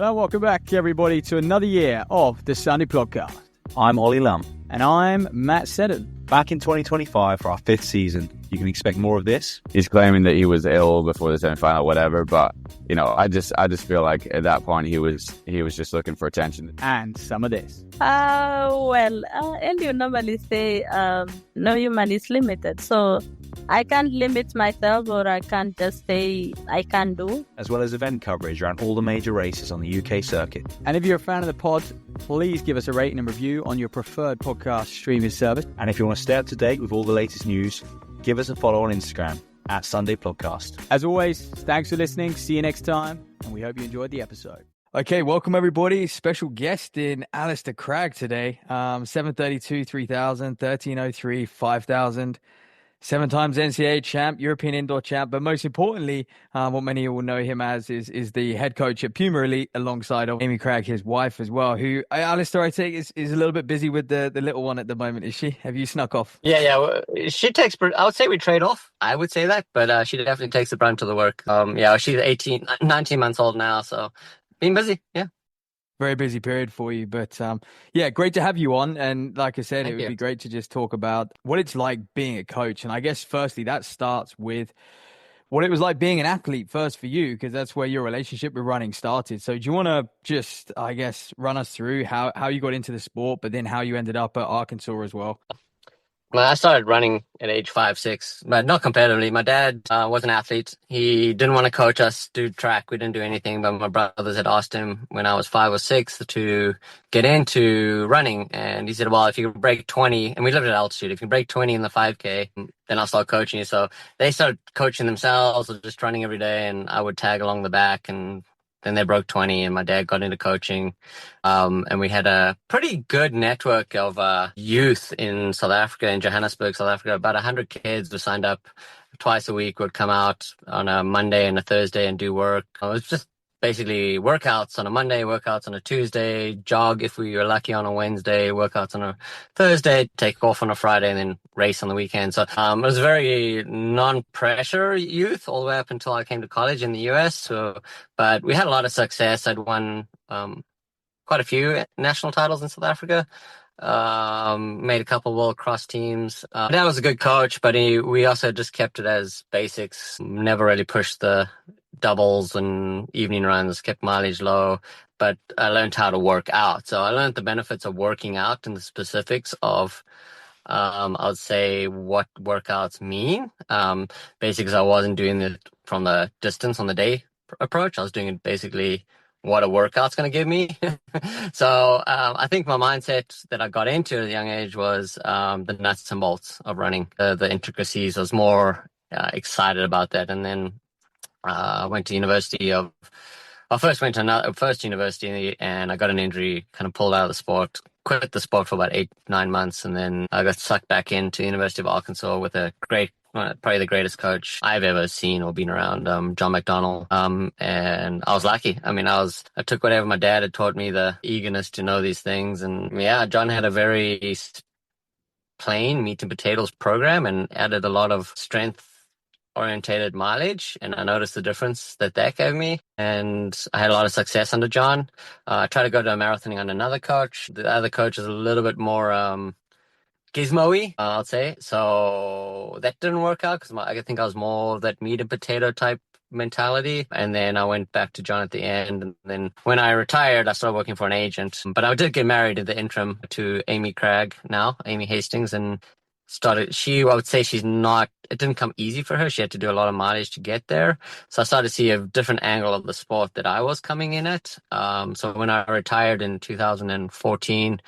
Hello, welcome back, everybody, to another year of the Sunday Podcast. I'm Ollie Lum. And I'm Matt Seddon. Back in 2025 for our 5th season. You can expect more of this. He's claiming that he was ill before the semi-final, whatever, but, you know, I just feel like at that point he was just looking for attention. And some of this. And you normally say, no human is limited. So I can't limit myself, or I can't just say I can do. As well as event coverage around all the major races on the UK circuit. And if you're a fan of the pod, please give us a rating and review on your preferred podcast streaming service. And if you want to stay up to date with all the latest news, give us a follow on Instagram at Sunday Podcast. As always, thanks for listening. See you next time. And we hope you enjoyed the episode. Okay, welcome everybody. Special guest in Alistair Cragg today. 732, 3000, 1303, 5000. 7 times NCAA champ, European indoor champ, but most importantly, what many will know him as is the head coach at Puma Elite alongside of Amy Cragg, his wife as well, who, Alistair, I think is a little bit busy with the little one at the moment, is she? Have you snuck off? Yeah. She takes, I would say we trade off. I would say that, but she definitely takes the brunt of the work. She's 19 months old now, so being busy, yeah. Very busy period for you, but great to have you on. And like I said, it would be great to just talk about what it's like being a coach. And I guess firstly, that starts with what it was like being an athlete first for you, because that's where your relationship with running started. So do you want to just, I guess, run us through how you got into the sport, but then how you ended up at Arkansas as well? Well, I started running at age 5, 6, but not competitively. My dad was an athlete. He didn't want to coach us, do track. We didn't do anything, but my brothers had asked him when I was 5 or 6 to get into running. And he said, well, if you can break 20, and we lived at altitude, if you can break 20 in the 5K, then I'll start coaching you. So they started coaching themselves, or just running every day, and I would tag along the back, and then they broke 20 and my dad got into coaching. And we had a pretty good network of youth in South Africa, in Johannesburg, South Africa. About 100 kids were signed up twice a week, would come out on a Monday and a Thursday and do work. It was just basically workouts on a Monday, workouts on a Tuesday, jog if we were lucky on a Wednesday, workouts on a Thursday, take off on a Friday, and then race on the weekend. So it was very non-pressure youth all the way up until I came to college in the US. But we had a lot of success. I'd won quite a few national titles in South Africa. Made a couple world cross teams. Dad was a good coach, but we also just kept it as basics. Never really pushed the doubles and evening runs, kept mileage low, but I learned how to work out. So I learned the benefits of working out and the specifics of, I would say, what workouts mean. Basically, I wasn't doing it from the distance on the day approach. I was doing it basically what a workout's going to give me. So I think my mindset that I got into at a young age was the nuts and bolts of running, the intricacies. I was more excited about that. And then I went to university. I first went to first university, and I got an injury, kind of pulled out of the sport, quit the sport for about 8-9 months, and then I got sucked back into University of Arkansas with a great, probably the greatest coach I've ever seen or been around, John McDonnell. And I was lucky. I mean, I took whatever my dad had taught me, the eagerness to know these things, and yeah, John had a very plain meat and potatoes program and added a lot of strength orientated mileage, and I noticed the difference that gave me, and I had a lot of success under John. I tried to go to a marathoning under another coach. The other coach is a little bit more gizmo-y, I'll say, so that didn't work out because I think I was more of that meat and potato type mentality. And then I went back to John at the end, and then when I retired, I started working for an agent, but I did get married in the interim to Amy Cragg, now Amy Hastings, and I would say it didn't come easy for her. She had to do a lot of mileage to get there. So I started to see a different angle of the sport that I was coming in at. So when I retired in 2014,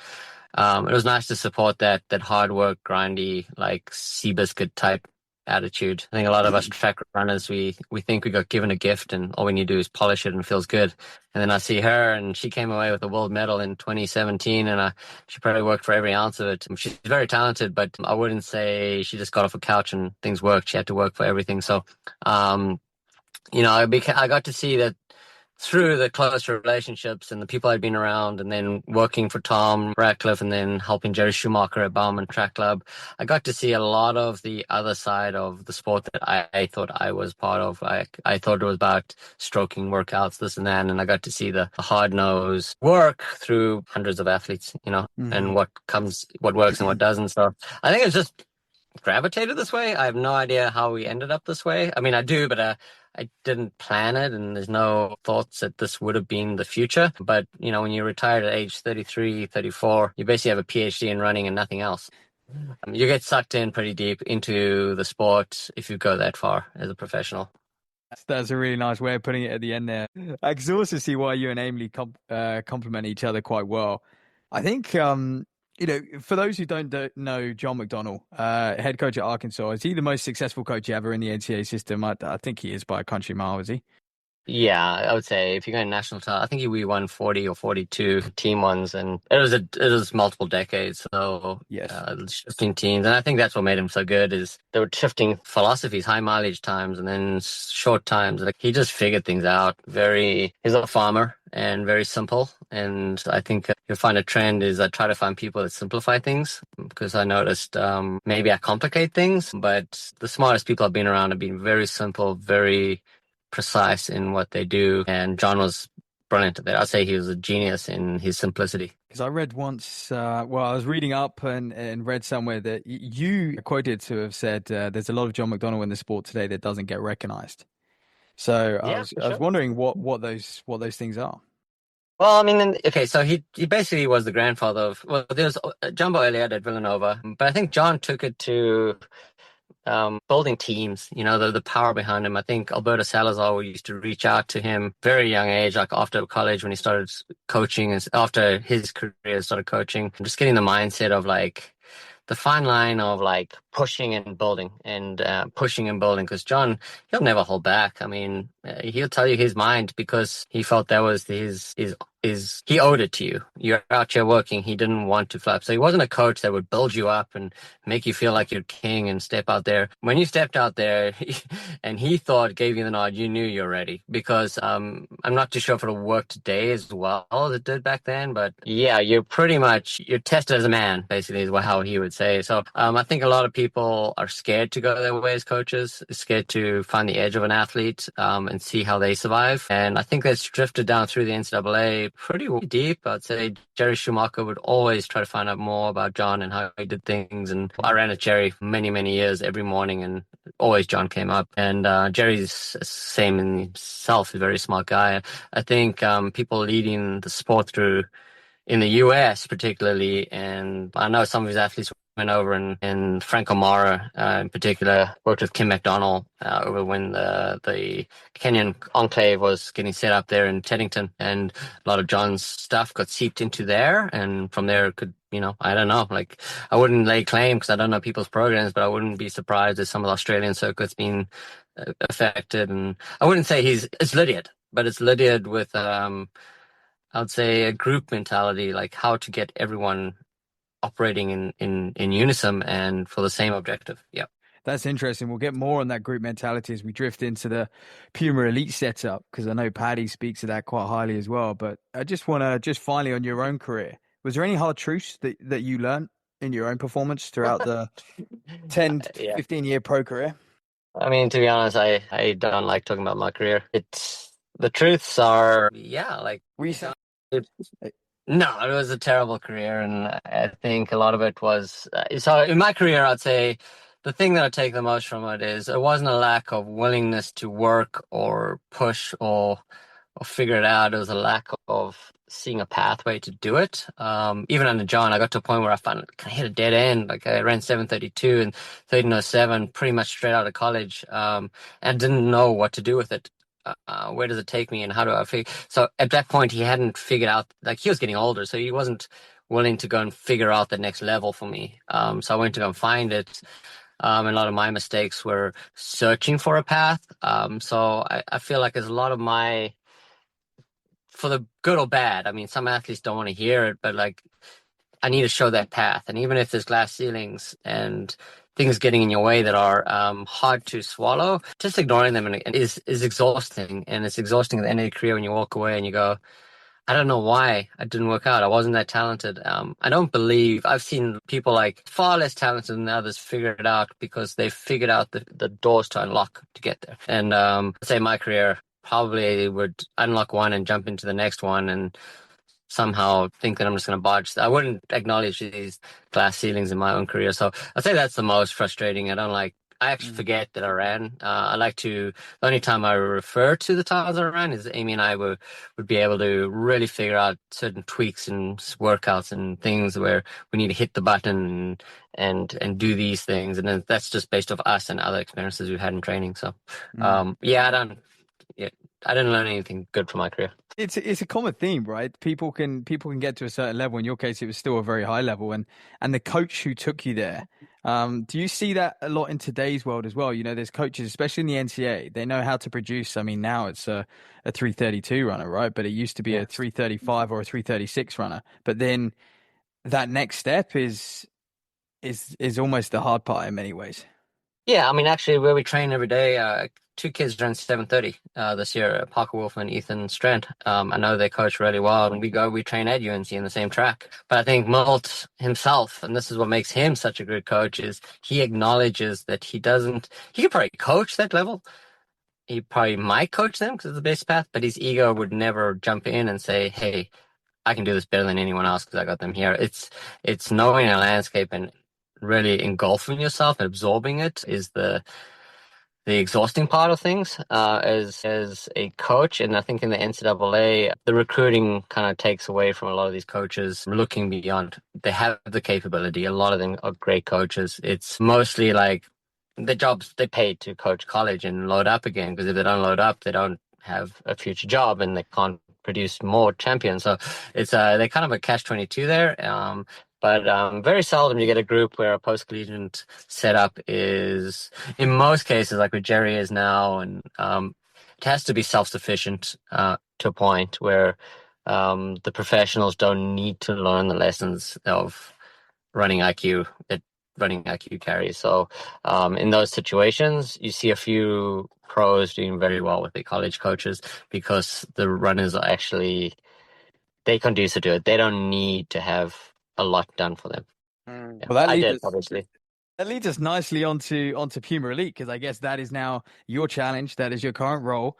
it was nice to support that hard work, grindy, like Seabiscuit type attitude. I think a lot of us track runners, we think we got given a gift and all we need to do is polish it and it feels good. And then I see her, and she came away with a world medal in 2017, and she probably worked for every ounce of it. She's very talented, but I wouldn't say she just got off a couch and things worked. She had to work for everything. So, I got to see that through the close relationships and the people I'd been around, and then working for Tom Ratcliffe and then helping Jerry Schumacher at Bauman Track Club, I got to see a lot of the other side of the sport that I thought I was part of. I thought it was about stroking workouts, this and that, and I got to see the hard-nosed work through hundreds of athletes, and what works and what doesn't. So I think it's just gravitated this way. I have no idea how we ended up this way. I mean, I do, but I didn't plan it, and there's no thoughts that this would have been the future. But, when you retired at age 33, 34, you basically have a PhD in running and nothing else. You get sucked in pretty deep into the sport if you go that far as a professional. That's a really nice way of putting it at the end there. I can also see why you and Emily complement each other quite well. I think, for those who don't know John McDonnell, head coach at Arkansas, is he the most successful coach ever in the NCAA system? I think he is by a country mile, is he? Yeah, I would say if you go in national title, I think we won 40 or 42 team ones, and it was multiple decades. So yes, shifting teams, and I think that's what made him so good is they were shifting philosophies, high mileage times, and then short times. Like he just figured things out. He's a farmer and very simple. And I think you'll find a trend is I try to find people that simplify things, because I noticed maybe I complicate things, but the smartest people I've been around have been very simple, very precise in what they do, and John was brilliant at that. I'd say he was a genius in his simplicity. Because I read once, I was reading up and read somewhere that you quoted to have said there's a lot of John McDonnell in the sport today that doesn't get recognized. So I was wondering what those things are. Well, I mean, okay, so he basically was the grandfather of, there's Jumbo Elliott at Villanova, but I think John took it to building teams, the power behind him. I think Alberto Salazar used to reach out to him very young age, like after college when he started coaching, and after his career started coaching, just getting the mindset of like the fine line of like pushing and building, because John, he'll never hold back. I mean, he'll tell you his mind because he felt that was his he owed it to you. You're out here working. He didn't want to flap. So he wasn't a coach that would build you up and make you feel like you're king and step out there. When you stepped out there and he gave you the nod, you knew you're ready, because I'm not too sure if it'll work today as well as it did back then. But yeah, you're tested as a man, basically, is how he would say. So I think a lot of people are scared to go their way as coaches, scared to find the edge of an athlete and see how they survive. And I think that's drifted down through the NCAA pretty deep. I'd say Jerry Schumacher would always try to find out more about John and how he did things. And I ran at Jerry for many, many years every morning, and always John came up. And Jerry's same in himself, a very smart guy. I think people leading the sport through in the US particularly, and I know some of his athletes went over, and Frank O'Mara in particular worked with Kim McDonald over when the Kenyan enclave was getting set up there in Teddington, and a lot of John's stuff got seeped into there, and from there could, I don't know, like I wouldn't lay claim because I don't know people's programs, but I wouldn't be surprised if some of the Australian circuits being affected. And I wouldn't say it's Lydiard, but it's Lydiard with I would say a group mentality, like how to get everyone operating in unison and for the same objective. Yeah. That's interesting. We'll get more on that group mentality as we drift into the Puma Elite setup, because I know Paddy speaks of that quite highly as well. But I just want to finally on your own career, was there any hard truths that you learned in your own performance throughout the 10, 15-year pro career? I mean, to be honest, I don't like talking about my career. The truths are, like... No, it was a terrible career, and I think a lot of it was... so in my career, I'd say the thing that I take the most from it is it wasn't a lack of willingness to work or push or figure it out. It was a lack of seeing a pathway to do it. Even under John, I got to a point where I found I hit a dead end. Like I ran 7:32 and 13:07 pretty much straight out of college, and didn't know what to do with it. Where does it take me and how do I figure? So at that point, he hadn't figured out, like he was getting older, so he wasn't willing to go and figure out the next level for me. So I went to go and find it. And a lot of my mistakes were searching for a path. So I feel like there's a lot of for the good or bad. I mean, some athletes don't want to hear it, but like I need to show that path. And even if there's glass ceilings and things getting in your way that are hard to swallow, just ignoring them is exhausting. And it's exhausting at the end of your career when you walk away and you go, I don't know why I didn't work out. I wasn't that talented. I don't believe I've seen people like far less talented than others figure it out because they figured out the doors to unlock to get there. And I'd say my career probably would unlock one and jump into the next one and somehow think that I'm just going to barge. I wouldn't acknowledge these glass ceilings in my own career. So I'd say that's the most frustrating. I actually forget that I ran. The only time I refer to the times I ran is Amy and I would be able to really figure out certain tweaks and workouts and things where we need to hit the button and do these things. And then that's just based off us and other experiences we've had in training. So, I didn't learn anything good from my career. It's a common theme, right? People can get to a certain level. In your case, it was still a very high level, and the coach who took you there. Do you see that a lot in today's world as well? You know, there's coaches, especially in the NCAA, they know how to produce. I mean, now it's a 332 runner, right? But it used to be a 335 or a 336 runner. But then that next step is almost the hard part in many ways. Yeah, I mean, actually, where we train every day, 2 kids ran 7:30 this year, Parker Wolf and Ethan Strand. I know they coach really well, and we train at UNC in the same track. But I think Milt himself, and this is what makes him such a good coach, is he acknowledges that he could probably coach that level. He probably might coach them because it's the best path, but his ego would never jump in and say, hey, I can do this better than anyone else because I got them here. It's knowing a landscape and really engulfing yourself and absorbing it is the exhausting part of things as a coach. And I think in the NCAA, the recruiting kind of takes away from a lot of these coaches looking beyond. They have the capability. A lot of them are great coaches. It's mostly like the jobs they paid to coach college and load up again, because if they don't load up, they don't have a future job and they can't produce more champions. So it's they're kind of a catch-22 there. But very seldom you get a group where a post-collegiate setup is, in most cases, like where Jerry is now, and it has to be self-sufficient to a point where the professionals don't need to learn the lessons of running IQ that running IQ carries. So in those situations, you see a few pros doing very well with their college coaches because the runners are actually, they conduce to it. They don't need to have a lot done for them. Yeah, well, obviously. That leads us nicely onto Puma Elite, because I guess that is now your challenge. That is your current role.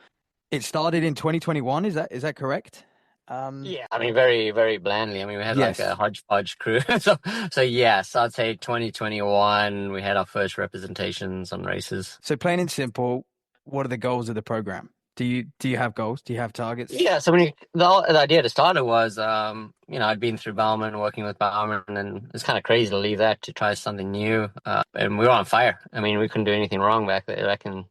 It started in 2021. Is that correct? Yeah, I mean, very, very blandly. I mean, we had like a hodgepodge crew. so yes, I'd say 2021, we had our first representations on races. So plain and simple, what are the goals of the program? Do you have goals? Do you have targets? Yeah, so the idea to start it was, I'd been through Bauman, working with Bauman, and it's kind of crazy to leave that to try something new. And we were on fire. I mean, we couldn't do anything wrong back in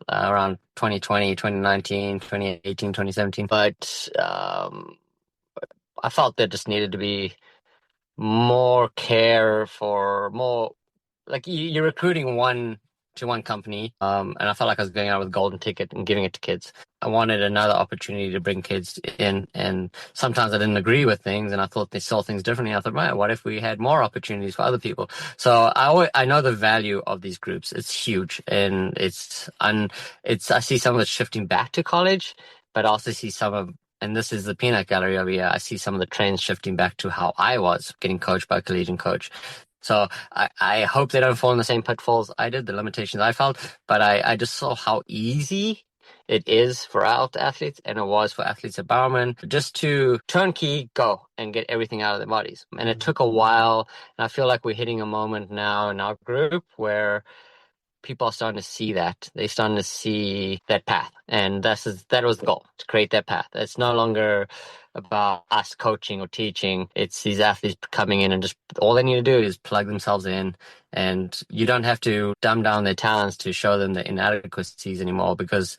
around 2020, 2019, 2018, 2017. But I felt there just needed to be more care for more, like you're recruiting one company, and I felt like I was going out with a golden ticket and giving it to kids. I wanted another opportunity to bring kids in, and sometimes I didn't agree with things, and I thought they saw things differently. I thought, right, what if we had more opportunities for other people? So I know the value of these groups. It's huge, and I see some of it shifting back to college, but I also see some of, and this is the peanut gallery over here, I see some of the trends shifting back to how I was getting coached by a collegiate coach. So I hope they don't fall in the same pitfalls I did, the limitations I felt, but I just saw how easy it is for our athletes, and it was for athletes at Bowerman, just to turnkey, go and get everything out of their bodies. And it took a while, and I feel like we're hitting a moment now in our group where people are starting to see that. They're starting to see that path. And that was the goal, to create that path. It's no longer about us coaching or teaching. It's these athletes coming in and just all they need to do is plug themselves in. And you don't have to dumb down their talents to show them the inadequacies anymore, because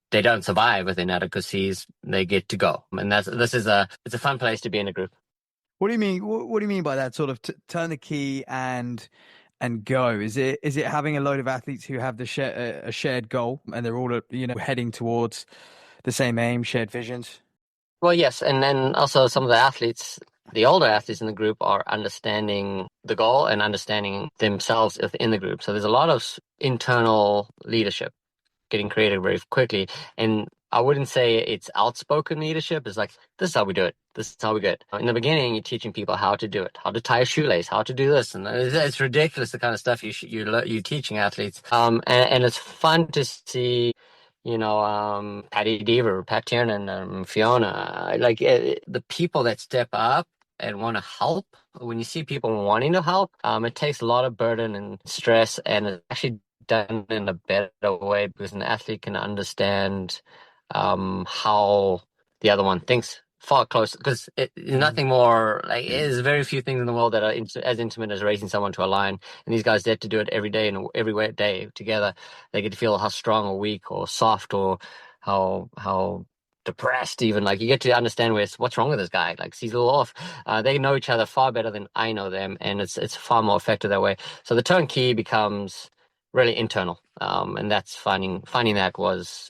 they don't survive with inadequacies. They get to go. And it's a fun place to be in a group. What do you mean? What do you mean by that? Sort of turn the key and go? Is it having a load of athletes who have a shared goal, and they're all heading towards the same aim, shared visions? Well, yes, and then also some of the athletes, The older athletes in the group are understanding the goal and understanding themselves in the group. So there's a lot of internal leadership getting created very quickly. And I wouldn't say it's outspoken leadership. It's like, this is how we do it. This is how we do it. In the beginning, you're teaching people how to do it, how to tie a shoelace, how to do this. And it's ridiculous, the kind of stuff you're teaching athletes. And it's fun to see, Patty Deaver, Pat Tiernan, Fiona, the people that step up and want to help. When you see people wanting to help, it takes a lot of burden and stress, and it's actually done in a better way because an athlete can understand how the other one thinks far closer. Because nothing more, there's very few things in the world that are as intimate as raising someone to a line. And these guys get to do it every day and every day together. They get to feel how strong or weak or soft or how depressed even. Like, you get to understand what's wrong with this guy. Like, he's a little off. They know each other far better than I know them, and it's far more effective that way. So the turnkey becomes really internal, and that's finding that was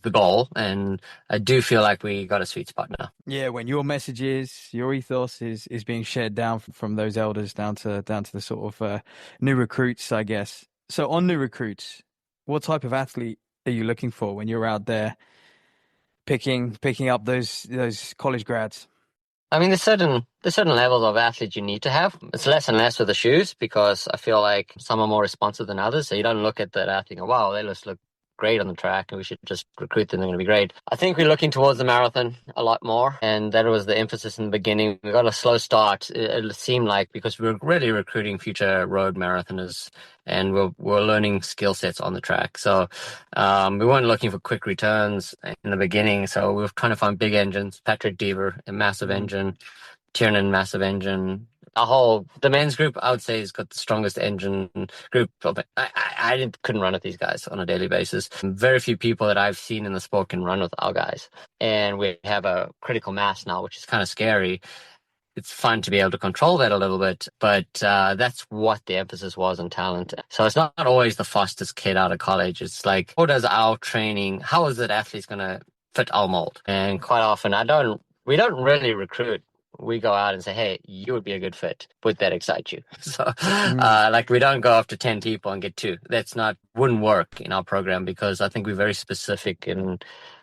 the goal, and I do feel like we got a sweet spot now. Yeah, when your messages, your ethos is being shared down from those elders down to the sort of new recruits, I guess. So on new recruits, what type of athlete are you looking for when you're out there picking up those college grads? I mean, there's certain levels of athletes you need to have. It's less and less with the shoes because I feel like some are more responsive than others. So you don't look at that athlete and go, wow, they just look great on the track and we should just recruit them. They're going to be great. I think we're looking towards the marathon a lot more. And that was the emphasis in the beginning. We got a slow start. It seemed like, because we were really recruiting future road marathoners and we're learning skill sets on the track. So we weren't looking for quick returns in the beginning. So we were trying to find big engines. Patrick Deaver, a massive engine. Tiernan, massive engine. The men's group, I would say, has got the strongest engine group. I couldn't run with these guys on a daily basis. Very few people that I've seen in the sport can run with our guys. And we have a critical mass now, which is kind of scary. It's fun to be able to control that a little bit, but that's what the emphasis was on talent. So it's not always the fastest kid out of college. It's like, how is that athlete's going to fit our mold? And quite often, we don't really recruit. We go out and say, hey, you would be a good fit. Would that excite you? So, we don't go after 10 people and get 2. Wouldn't work in our program because I think we're very specific in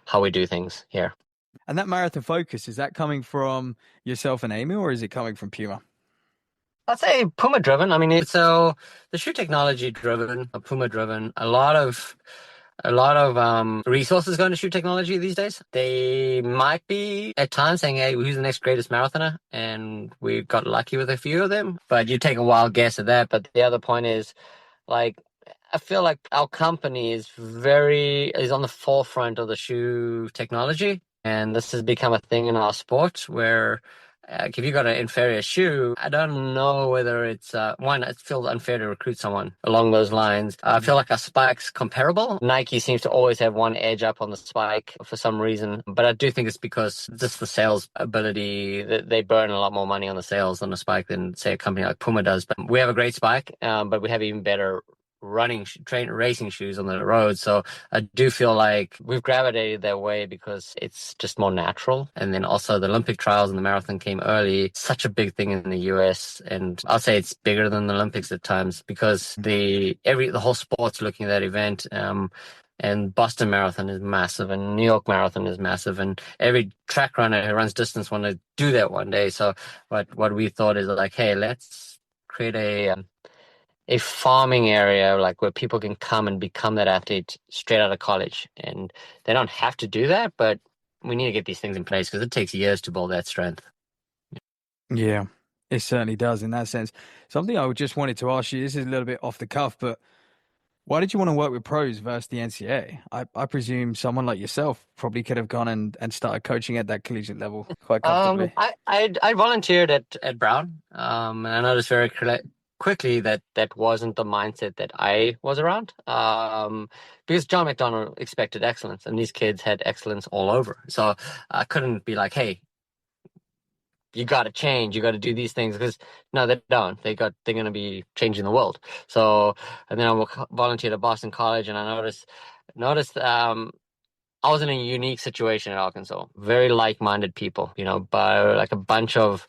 how we do things here. And that marathon focus, is that coming from yourself and Amy, or is it coming from Puma? I'd say Puma driven. I mean, so the shoe technology driven, Puma driven, a lot of resources going to shoe technology these days. They might be at times saying, hey, who's the next greatest marathoner? And we got lucky with a few of them, but you take a wild guess at that. But the other point is, I feel like our company is on the forefront of the shoe technology. And this has become a thing in our sport where if you got an inferior shoe, I don't know whether it's it feels unfair to recruit someone along those lines. I feel like our spike's comparable. Nike seems to always have one edge up on the spike for some reason, but I do think it's because just the sales ability, they burn a lot more money on the sales on the spike than, say, a company like Puma does. But we have a great spike, but we have even better racing shoes on the road. So I do feel like we've gravitated that way because it's just more natural. And then also the Olympic trials and the marathon came early. Such a big thing in the US, and I'll say it's bigger than the Olympics at times because the whole sport's looking at that event. And Boston Marathon is massive, and New York Marathon is massive, and every track runner who runs distance want to do that one day. So what we thought is like, hey, let's create a farming area where people can come and become that athlete straight out of college. And they don't have to do that, but we need to get these things in place because it takes years to build that strength. Yeah, it certainly does in that sense. Something I just wanted to ask you, this is a little bit off the cuff, but why did you want to work with pros versus the NCAA? I presume someone like yourself probably could have gone and started coaching at that collegiate level quite comfortably. I volunteered at Brown, and I noticed very quickly that wasn't the mindset that I was around, because John McDonald expected excellence, and these kids had excellence all over. So I couldn't be like, hey, you got to change, you got to do these things, because no, they don't. They're going to be changing the world. So, and then I volunteered at Boston College, and I noticed I was in a unique situation at Arkansas. Very like-minded people, by like a bunch of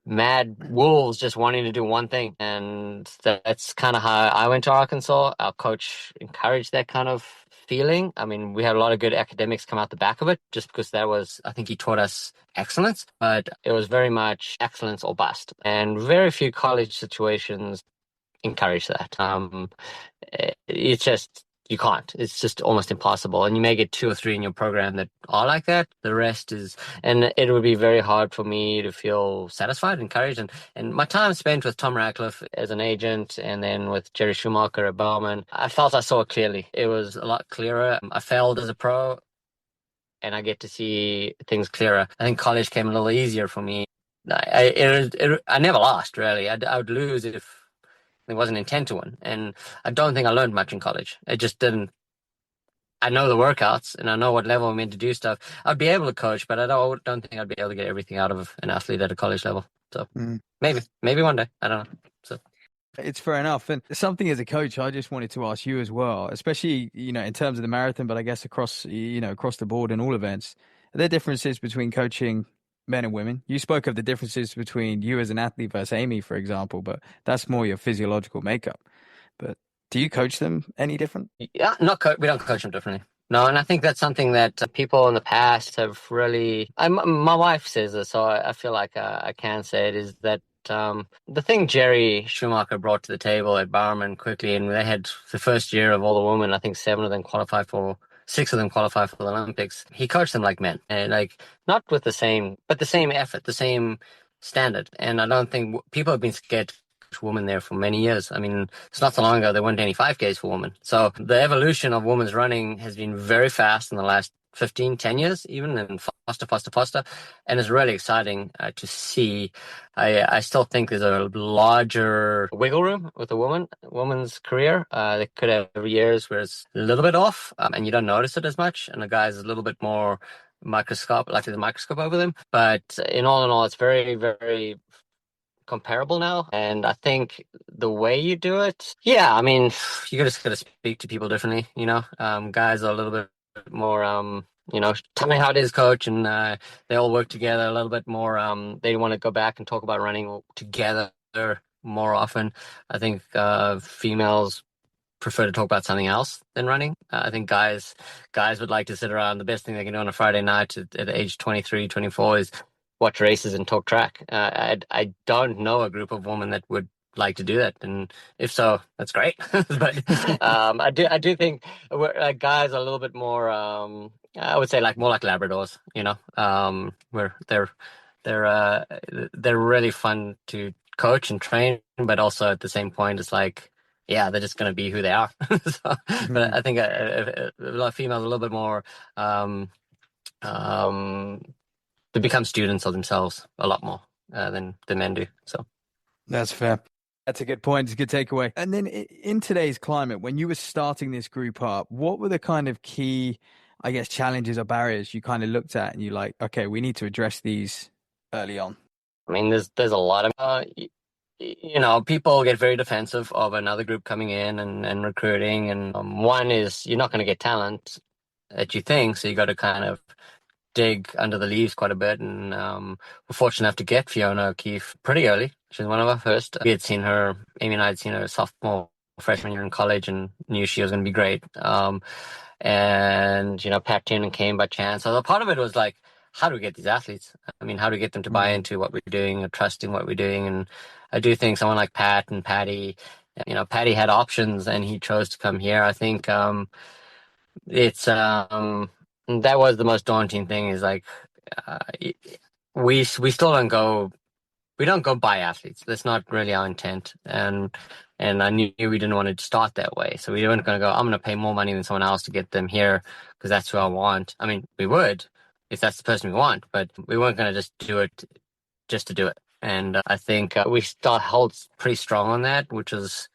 mad wolves just wanting to do one thing. And that's kind of how I went to Arkansas. Our coach encouraged that kind of feeling. I mean, we had a lot of good academics come out the back of it just because I think he taught us excellence, but it was very much excellence or bust. And very few college situations encourage that. It's just, you can't. It's just almost impossible. And you may get 2 or 3 in your program that are like that. The rest is, and it would be very hard for me to feel satisfied, encouraged. And my time spent with Tom Ratcliffe as an agent and then with Jerry Schumacher at Bowman, I felt I saw it clearly. It was a lot clearer. I failed as a pro and I get to see things clearer. I think college came a little easier for me. I never lost, really. I would lose if it wasn't intent to win. And I don't think I learned much in college. It just didn't. I know the workouts and I know what level I'm in to do stuff. I'd be able to coach, but I don't think I'd be able to get everything out of an athlete at a college level. So maybe one day. I don't know. So it's fair enough. And something as a coach, I just wanted to ask you as well, especially, in terms of the marathon, but I guess across the board in all events, are there differences between coaching men and women? You spoke of the differences between you as an athlete versus Amy, for example, but that's more your physiological makeup. But do you coach them any different? Yeah, we don't coach them differently. No, and I think that's something that people in the past have really. My wife says this, so I feel like I can say it, is that the thing Jerry Schumacher brought to the table at Bowerman quickly, and they had the first year of all the women, I think 6 of them qualify for the Olympics. He coached them like men, and like not with the same, but the same effort, the same standard. And I don't think people have been scared to coach women there for many years. I mean, it's not so long ago there weren't any 5Ks for women. So the evolution of women's running has been very fast in the last 10 years even, and faster. And it's really exciting to see. I still think there's a larger wiggle room with a woman's career. They could have years where it's a little bit off and you don't notice it as much, and the guy's a little bit more microscope over them. But in all, it's very, very comparable now. And I think the way you do it, I mean, you just got to speak to people differently, guys are a little bit more, tell me how it is, coach. And they all work together a little bit more. They want to go back and talk about running together more often. I think females prefer to talk about something else than running. I think guys would like to sit around. The best thing they can do on a Friday night at age 23, 24 is watch races and talk track. I don't know a group of women that would like to do that, and if so, that's great. But I do think guys are a little bit more. I would say more like Labradors, where they're really fun to coach and train, but also at the same point, it's like, they're just going to be who they are. But I think a lot of females are a little bit more. They become students of themselves a lot more than men do. So that's fair. That's a good point. It's a good takeaway. And then in today's climate, when you were starting this group up, what were the kind of key, I guess, challenges or barriers you kind of looked at and you like, okay, we need to address these early on? I mean, there's a lot of, people get very defensive of another group coming in and recruiting. And one is you're not going to get talent that you think, so you got to kind of dig under the leaves quite a bit. And we're fortunate enough to get Fiona O'Keefe pretty early. She was one of our first. Amy and I had seen her sophomore, freshman year in college and knew she was going to be great. And, Pat Tiernan came by chance. So part of it was like, how do we get these athletes? I mean, how do we get them to buy into what we're doing or trusting what we're doing? And I do think someone like Pat and Patty, Patty had options and he chose to come here. I think it's that was the most daunting thing, is like we still don't go buy athletes. That's not really our intent. And I knew we didn't want to start that way. So we weren't going to go, I'm going to pay more money than someone else to get them here because that's who I want. I mean, we would if that's the person we want, but we weren't going to just do it just to do it. And I think we still hold pretty strong on that, which is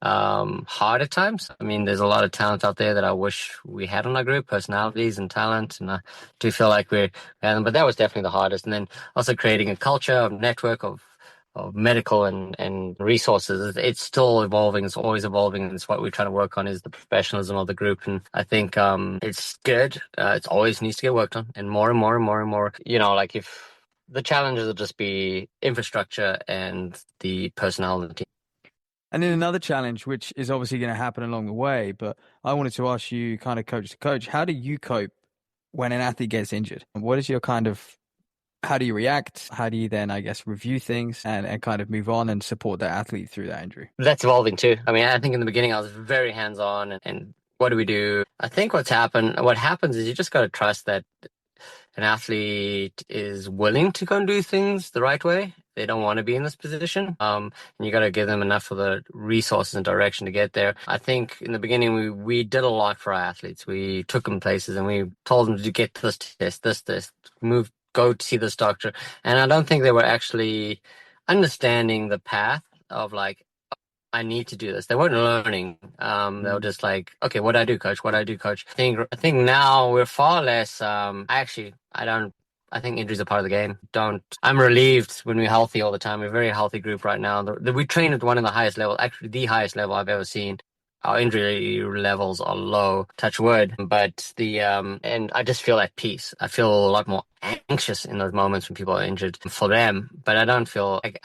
hard at times. I mean, there's a lot of talent out there that I wish we had on our group, personalities and talent, and I do feel like we're them, but that was definitely the hardest. And then also creating a culture, a network of medical and resources. It's still evolving. It's always evolving. And it's what we're trying to work on is the professionalism of the group. And I think it's good. It always needs to get worked on, and more and more and more and more. Like if the challenges will just be infrastructure and the personnel in the team. And then another challenge, which is obviously going to happen along the way, but I wanted to ask you kind of coach to coach, how do you cope when an athlete gets injured? What is your how do you react? How do you then, I guess, review things and kind of move on and support that athlete through that injury? That's evolving too. I mean, I think in the beginning I was very hands-on and what do we do? I think what happens is you just got to trust that an athlete is willing to go and do things the right way. They don't want to be in this position. And you got to give them enough of the resources and direction to get there. I think in the beginning, we did a lot for our athletes. We took them places and we told them to get this test, go to see this doctor. And I don't think they were actually understanding the path of like, I need to do this. They weren't learning. They were just like, okay, what do I do, coach? What do I do, coach? I think now we're far less, I think injuries are part of the game. I'm relieved when we're healthy all the time. We're a very healthy group right now. We train at one of the highest levels, actually the highest level I've ever seen. Our injury levels are low, touch wood, but and I just feel at peace. I feel a lot more anxious in those moments when people are injured for them, but I don't feel like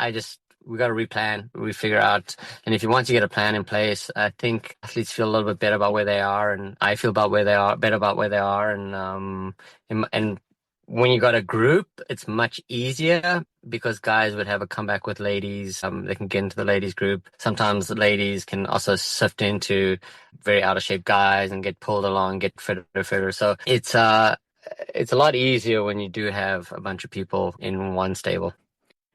we got to replan, we figure out. And once you get a plan in place, I think athletes feel a little bit better about where they are. And I feel better about where they are. And when you got a group, it's much easier because guys would have a comeback with ladies. They can get into the ladies group. Sometimes the ladies can also sift into very out of shape guys and get pulled along, get fitter. So it's a lot easier when you do have a bunch of people in one stable.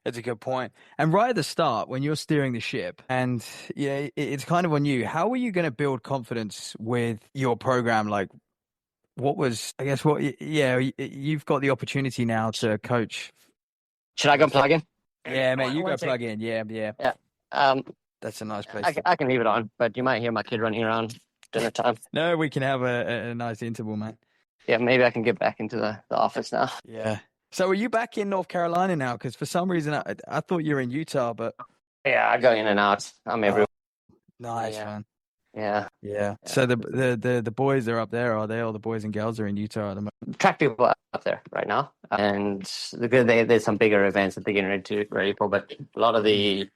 That's a good point. And right at the start, when you're steering the ship, and it's kind of on you, how are you going to build confidence with your program? Like, you've got the opportunity now to coach. Should I go plug in? Yeah, mate, you go plug in. Yeah. Yeah. That's a nice place. I can leave it on, but you might hear my kid running around dinner time. No, we can have a nice interval, man. Yeah, maybe I can get back into the office now. Yeah. So are you back in North Carolina now? Because for some reason, I thought you were in Utah, but... Yeah, I go in and out. I'm everywhere. Nice, man. Yeah. So the boys are up there, are they? All the boys and girls are in Utah at the moment. Track people are up there right now, and there's some bigger events that they're getting ready for. But a lot of the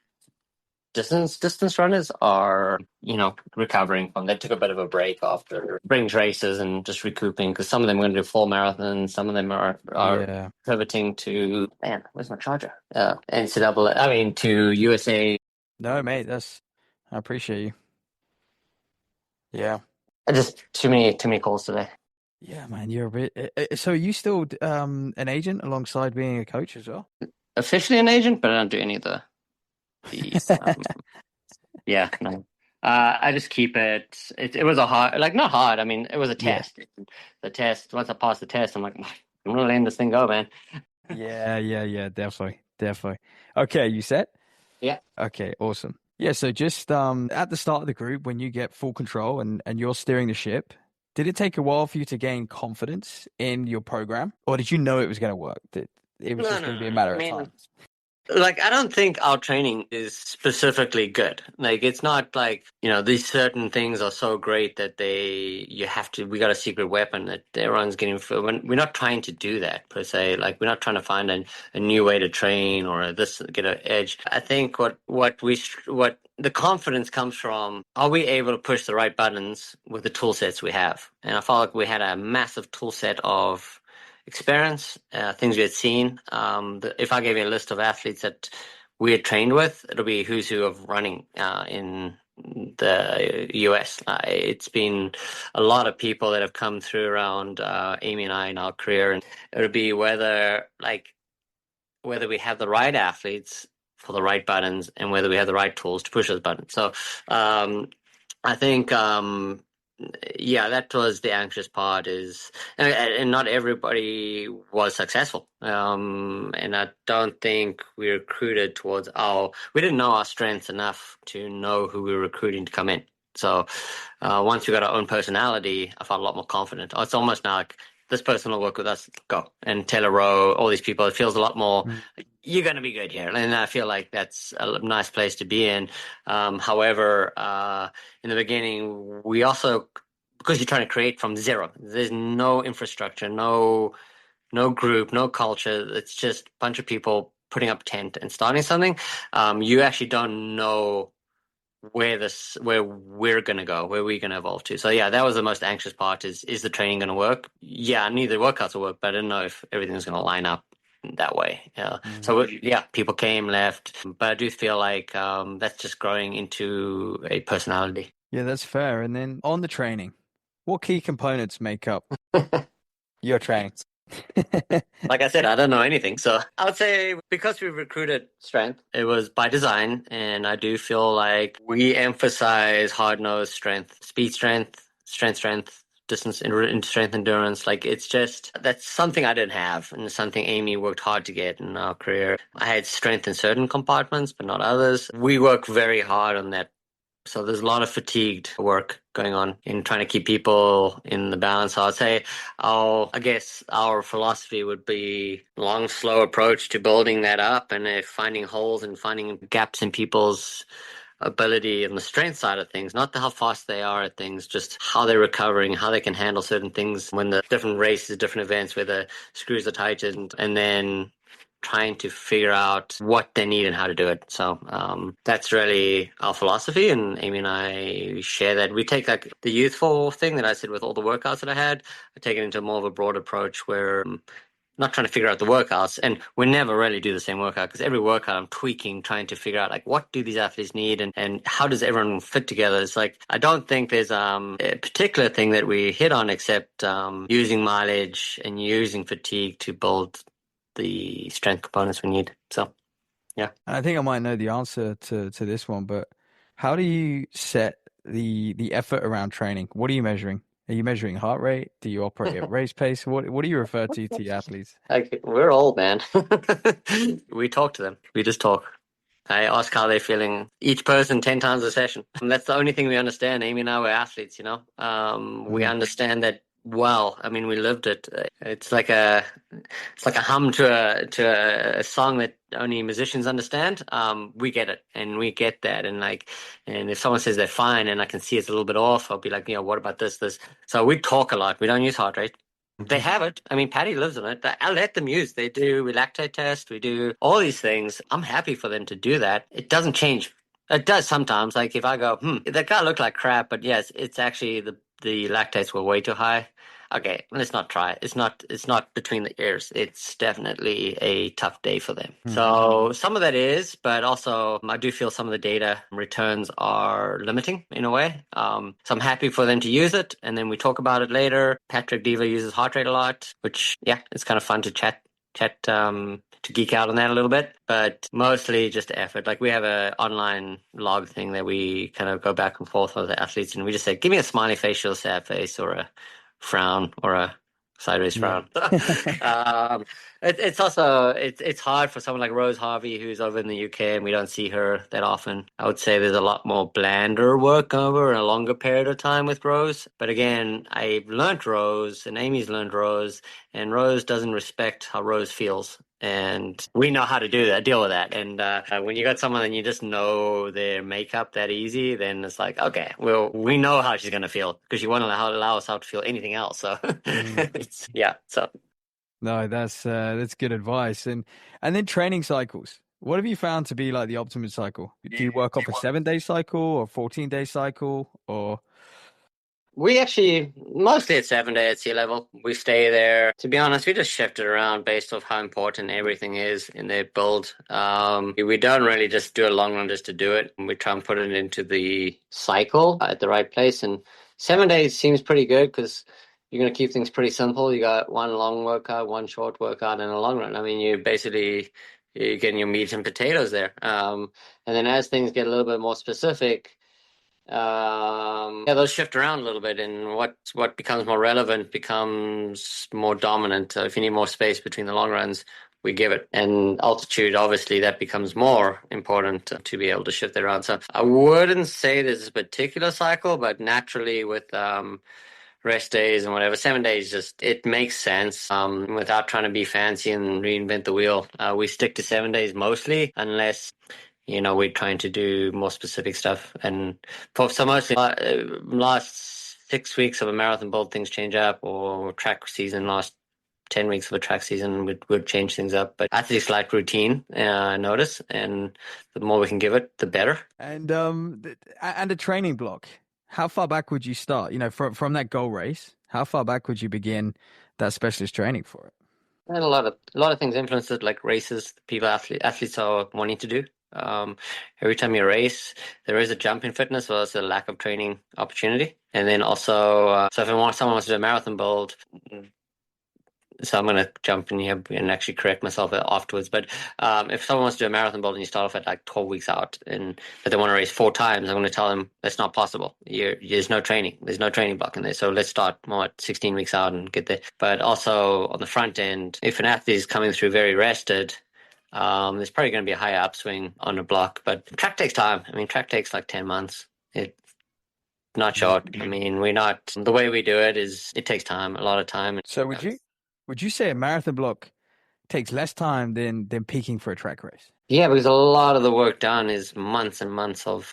distance runners are recovering from. They took a bit of a break after Springs races and just recouping because some of them are going to do full marathons. Some of them are pivoting to where's my charger? NCAA. To USA. No, mate, I appreciate you. Yeah. Just too many calls today. Yeah, man, you're a bit. So are you still an agent alongside being a coach as well? Officially an agent, but I don't do any of the. Yeah, no. I just keep it. It was a hard, not hard. I mean, it was a test. Yeah. The test. Once I passed the test, I'm like, I'm gonna letting this thing go, man. Yeah. Definitely. Okay, you set? Yeah. Okay, awesome. Yeah, so just at the start of the group, when you get full control and you're steering the ship, did it take a while for you to gain confidence in your program, or did you know it was going to work? That it was just going to be a matter of time? I don't think our training is specifically good. It's not like, these certain things are so great that we got a secret weapon that everyone's getting. We're not trying to do that per se. We're not trying to find a new way to train or get an edge. I think what the confidence comes from, are we able to push the right buttons with the tool sets we have? And I felt like we had a massive tool set of experience, things we had seen. If I gave you a list of athletes that we had trained with, it'll be who's who of running in the US. It's been a lot of people that have come through around Amy and I in our career, and it'll be whether we have the right athletes for the right buttons and whether we have the right tools to push those buttons. So I think that was the anxious part and not everybody was successful. And I don't think we recruited we didn't know our strengths enough to know who we were recruiting to come in. So once we got our own personality, I felt a lot more confident. It's almost now like this person will work with us, go. And Taylor Rowe, all these people, it feels a lot more you're going to be good here. And I feel like that's a nice place to be in. However, in the beginning, we also, because you're trying to create from zero, there's no infrastructure, no group, no culture. It's just a bunch of people putting up a tent and starting something. You actually don't know where we're going to go, where we're going to evolve to. So yeah, that was the most anxious part is the training going to work? Yeah, I knew the workouts will work, but I didn't know if everything was going to line up that way. Yeah. So yeah, people came, left, but I do feel like that's just growing into a personality. Yeah, that's fair. And then on the training, what key components make up your training? Like I said, I don't know anything. So I would say because we recruited strength, it was by design. And I do feel like we emphasize hard-nosed strength, speed strength, distance strength endurance. Like it's just, that's something I didn't have, and it's something Amy worked hard to get in our career. I had strength in certain compartments, but not others. We work very hard on that. So there's a lot of fatigued work going on in trying to keep people in the balance. So I'd say I guess our philosophy would be long, slow approach to building that up, and finding holes and finding gaps in people's ability and the strength side of things, not how fast they are at things, just how they're recovering, how they can handle certain things when the different races, different events where the screws are tightened, and then trying to figure out what they need and how to do it. So that's really our philosophy, and Amy and I share that. We take like the youthful thing that I said with all the workouts that I had, I take it into more of a broad approach where not trying to figure out the workouts, and we never really do the same workout, because every workout I'm tweaking, trying to figure out like what do these athletes need and how does everyone fit together. It's like I don't think there's a particular thing that we hit on except using mileage and using fatigue to build the strength components we need. So yeah, I think I might know the answer to this one, but how do you set the effort around training? What are you measuring? Are you measuring heart rate? Do you operate at race pace? What do you refer to your athletes? like, we're old, man. We talk to them. We just talk. I ask how they're feeling. Each person 10 times a session. And that's the only thing we understand. Amy and I were athletes, you know. We understand that well. I mean, we lived it. It's like a hum to a song that only musicians understand. We get it, and we get that. And if someone says they're fine, and I can see it's a little bit off, I'll be like, what about this? So we talk a lot. We don't use heart rate. They have it. I mean, Patty lives on it. I let them use. They do lactate test. We do all these things. I'm happy for them to do that. It doesn't change. It does sometimes. Like if I go, that guy looked like crap, but yes, it's actually the lactates were way too high. Okay, let's not try. It's not between the ears. It's definitely a tough day for them. So some of that is, but also I do feel some of the data returns are limiting in a way. So I'm happy for them to use it, and then we talk about it later. Patrick Diva uses heart rate a lot, which it's kind of fun to chat to geek out on that a little bit, but mostly just effort. Like we have a online log thing that we kind of go back and forth with the athletes, and we just say, give me a smiley face, a sad face, or a frown, or a sideways frown. It's also it's hard for someone like Rose Harvey, who's over in the UK, and we don't see her that often. I would say there's a lot more blander work over a longer period of time with Rose. But again, I've learned Rose, and Amy's learned Rose, and Rose doesn't respect how Rose feels. And we know how to deal with that. And when you got someone and you just know their makeup that easy, then it's like, okay, well, we know how she's going to feel, because you won't allow us how to feel anything else. So So no, that's good advice. And then training cycles. What have you found to be like the optimum cycle? Do you work off a 7-day cycle or 14-day cycle, or? We actually mostly at 7-day at sea level. We stay there. To be honest, we just shift it around based off how important everything is in their build. We don't really just do a long run just to do it. We try and put it into the cycle at the right place. And 7 days seems pretty good, because you're going to keep things pretty simple. You got one long workout, one short workout, and a long run. I mean, you're getting your meat and potatoes there. And then as things get a little bit more specific, those shift around a little bit, and what becomes more relevant becomes more dominant. So if you need more space between the long runs, we give it. And altitude, obviously, that becomes more important to be able to shift it around. So I wouldn't say there's a particular cycle, but naturally with rest days and whatever. 7 days, just it makes sense without trying to be fancy and reinvent the wheel. We stick to 7 days mostly, unless we're trying to do more specific stuff. And so mostly last 6 weeks of a marathon build, things change up, or track season, last 10 weeks of a track season would change things up. But athletes like routine, I notice, and the more we can give it, the better. And a training block. How far back would you start? From that goal race, how far back would you begin that specialist training for it? And a lot of things influence it, like races, athletes are wanting to do. Every time you race, there is a jump in fitness, or there's a lack of training opportunity. And then also, so if someone wants to do a marathon build, so I'm going to jump in here and actually correct myself afterwards. But if someone wants to do a marathon build and you start off at like 12 weeks out, but they want to race 4 times, I'm going to tell them that's not possible. There's no training. There's no training block in there. So let's start more at 16 weeks out and get there. But also on the front end, if an athlete is coming through very rested, there's probably going to be a higher upswing on a block. But track takes time. I mean, track takes like 10 months. It's not short. I mean, the way we do it is it takes time, a lot of time. So would you say a marathon block takes less time than peaking for a track race? Yeah, because a lot of the work done is months and months of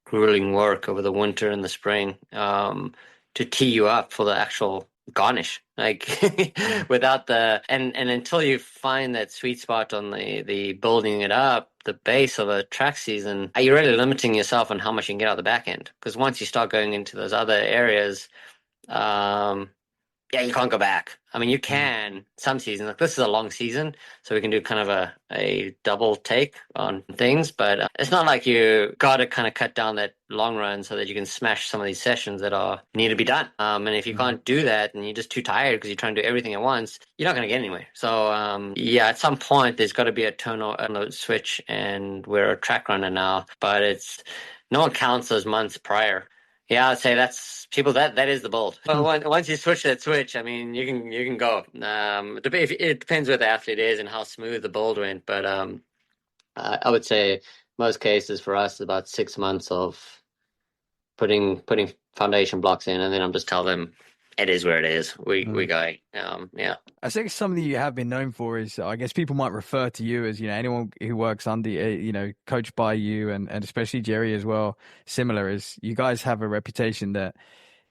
grueling work over the winter and the spring to tee you up for the actual garnish. Like without and until you find that sweet spot on the building it up, the base of a track season, you're really limiting yourself on how much you can get out the back end. Because once you start going into those other areas, you can't go back. I mean, you can some seasons. Like this is a long season, so we can do kind of a double take on things. But it's not like you got to kind of cut down that long run so that you can smash some of these sessions that need to be done. And if you can't do that and you're just too tired because you're trying to do everything at once, you're not going to get anywhere. So at some point there's got to be a turn on the switch, and we're a track runner now. But no one counts those months prior. Yeah, I'd say that's people. That is the build. But once you switch that switch, I mean, you can go. It depends where the athlete is and how smooth the build went. But I would say most cases for us about 6 months of putting foundation blocks in, and then I'm just tell them it is where it is. We go. Yeah. I think something you have been known for is, I guess people might refer to you as, anyone who works under, coached by you, and especially Jerry as well. Similar, is you guys have a reputation that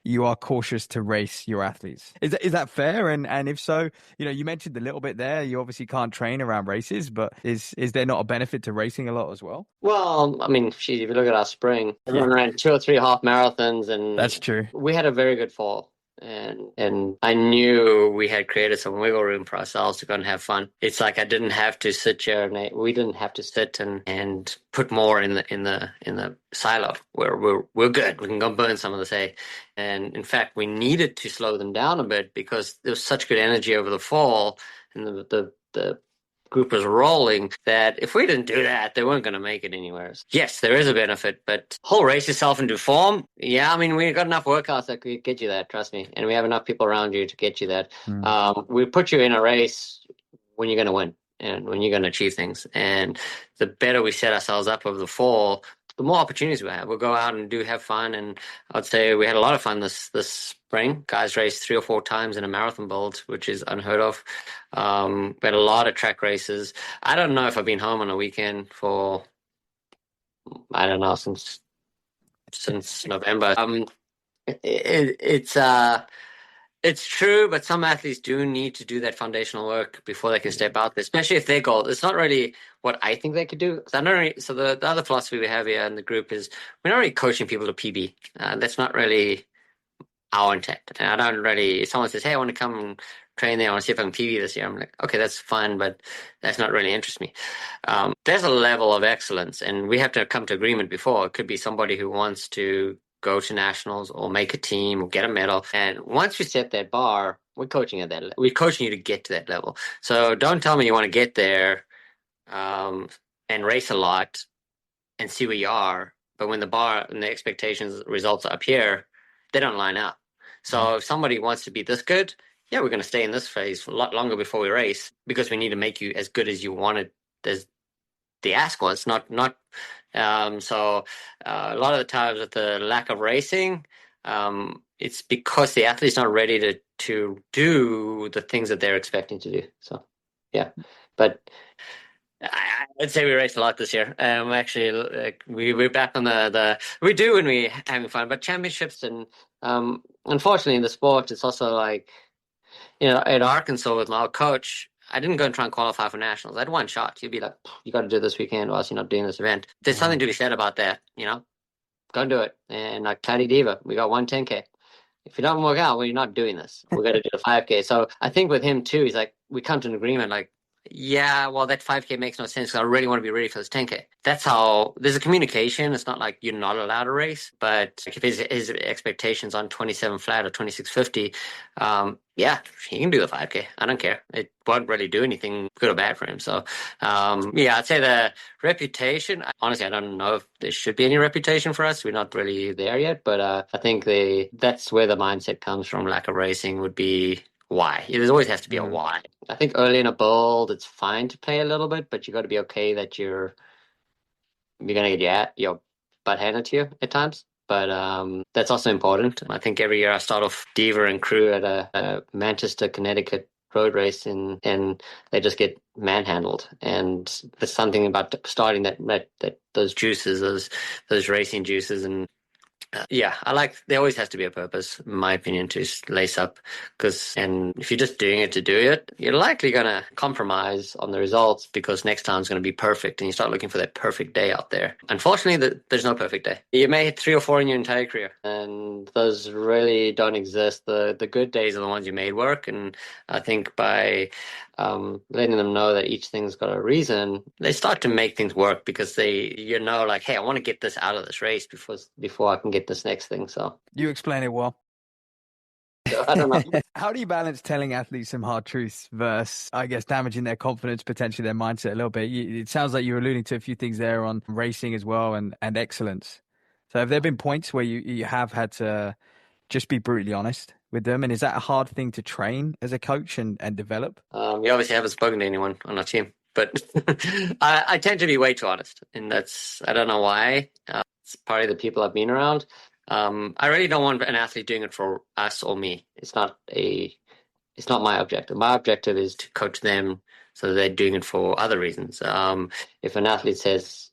you are cautious to race your athletes. Is that fair? And if so, you mentioned a little bit there. You obviously can't train around races, but is there not a benefit to racing a lot as well? Well, I mean, if you look at our spring, everyone ran 2 or 3 half marathons, and that's true. We had a very good fall. And I knew we had created some wiggle room for ourselves to go and have fun. It's like I didn't have to sit here, and we didn't have to sit and put more in the silo. We're good. We can go burn some of this hay. And in fact, we needed to slow them down a bit because there was such good energy over the fall, and the group was rolling, that if we didn't do that, they weren't going to make it anywhere. Yes, there is a benefit, but whole race yourself into form. Yeah, I mean, we've got enough workouts that could get you that, trust me. And we have enough people around you to get you that. We put you in a race when you're going to win and when you're going to achieve things. And the better we set ourselves up over the fall, the more opportunities we have. We'll go out and have fun. And I'd say we had a lot of fun this spring. Guys raced 3 or 4 times in a marathon build, which is unheard of. We had a lot of track races. I don't know if I've been home on a weekend for, I don't know, since November. It's true, but some athletes do need to do that foundational work before they can step out there, especially if their goal. It's not really what I think they could do. So the other philosophy we have here in the group is we're not really coaching people to PB. That's not really our intent. And I don't really, if someone says, hey, I want to come and train there, I want to see if I can PB this year, I'm like, okay, that's fine, but that's not really interest me. There's a level of excellence, and we have to come to agreement before. It could be somebody who wants to go to nationals or make a team or get a medal. And once we set that bar, we're coaching at that level. We're coaching you to get to that level. So don't tell me you want to get there and race a lot and see where you are. But when the bar and the expectations results are up here, they don't line up. So if somebody wants to be this good, yeah, we're going to stay in this phase for a lot longer before we race, because we need to make you as good as you wanted, as the ask was, not. So a lot of the times with the lack of racing, it's because the athlete's not ready to do the things that they're expecting to do. So, yeah. But I'd say we raced a lot this year. Actually, we're back on we do when we're having fun, but championships and unfortunately in the sport, it's also like, at Arkansas with my coach, I didn't go and try and qualify for nationals. I had one shot. You'd be like, you got to do this weekend or else you're not doing this event. There's something to be said about that, go and do it. And like Cloudy Diva, we got 10K. If it doesn't work out, well, you're not doing this. We're going to do the 5K. So I think with him too, he's like, we come to an agreement like, yeah, well, that 5K makes no sense because I really want to be ready for this 10K. That's how there's a communication. It's not like you're not allowed to race, but if his expectations on 27 flat or 2650, yeah, he can do the 5K. I don't care. It won't really do anything good or bad for him. So, yeah, I'd say the reputation, honestly, I don't know if there should be any reputation for us. We're not really there yet, but I think that's where the mindset comes from. Lack of racing would be why. There always has to be a why. I think early in a build, it's fine to play a little bit, but you got to be okay that you're going to get your butt handed to you at times. But that's also important. I think every year I start off Diva and crew at a Manchester, Connecticut road race, and they just get manhandled. And there's something about starting that those juices, those racing juices, and yeah, there always has to be a purpose, in my opinion, to lace up. And if you're just doing it to do it, you're likely going to compromise on the results because next time's going to be perfect and you start looking for that perfect day out there. Unfortunately, there's no perfect day. You may hit 3 or 4 in your entire career, and those really don't exist. The good days are the ones you made work, and I think by letting them know that each thing's got a reason, they start to make things work because like, hey, I want to get this out of this race before I can get this next thing. So you explain it well. So, I don't know. How do you balance telling athletes some hard truths versus, I guess, damaging their confidence, potentially their mindset a little bit? It sounds like you're alluding to a few things there on racing as well and excellence. So have there been points where you have had to just be brutally honest with them? And is that a hard thing to train as a coach and develop? We obviously haven't spoken to anyone on our team, but I tend to be way too honest. And I don't know why. It's probably the people I've been around. I really don't want an athlete doing it for us or me. It's not my objective. My objective is to coach them so that they're doing it for other reasons. If an athlete says,